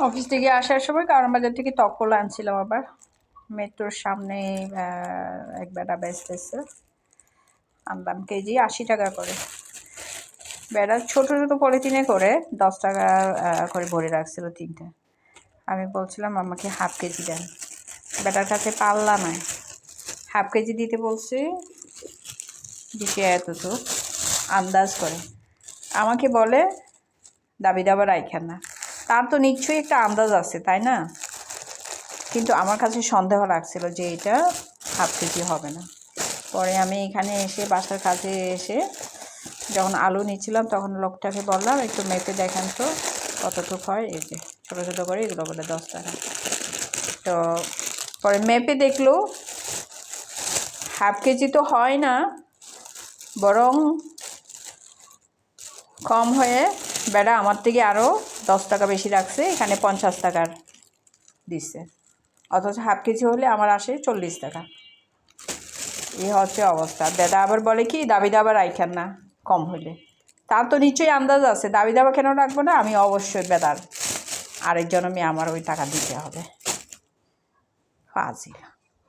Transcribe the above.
Office থেকে আসার সময় কারণ বাজার থেকে তকল আনছিলাম, আবার মেট্রোর সামনে এক বেটা বেচতেছে, আনলাম কেজি 80 টাকা করে। বেটা ছোট ছোট পলিথিনে করে 10 টাকা করে ভরে রাখছিল তিনটে। আমি বলছিলাম আমাকে হাফ কেজি দেন, বেটার কাছে পাল্লা নাই, হাফ কেজি দিতে বলছে, দিতে এত তো আন্দাজ করে আমাকে বলে দাবি দাবা রাইখেন না। তার তো নিশ্চয়ই একটা আন্দাজ আছে, তাই না? কিন্তু আমার কাছে সন্দেহ লাগছিল যে এটা হাফ কেজি হবে না। পরে আমি এখানে এসে বাসার কাছে এসে যখন আলু নিচ্ছিলাম তখন লোকটাকে বললাম একটু মেপে দেখেন তো কতটুকু হয়। এই যে ছোটো ছোটো করে এগুলো বলে 10 টাকা। তো পরে মেপে দেখলো হাফ কেজি তো হয় না, বরং কম হয়ে বেড়া আমার থেকে আরও 10 টাকা বেশি রাখছে, এখানে 50 টাকার দিচ্ছে, অথচ হাফ কেজি হলে আমার আসে 40 টাকা। এই হচ্ছে অবস্থা। বেদা আবার বলে কি দাবি দাবা রাইখেন না কম হইলে। তার তো নিশ্চয়ই আন্দাজ আছে, দাবি দাবা কেন রাখবো না, আমি অবশ্যই বেদার আরেকজন আমার ওই টাকা দিতে হবে। ফাজিল।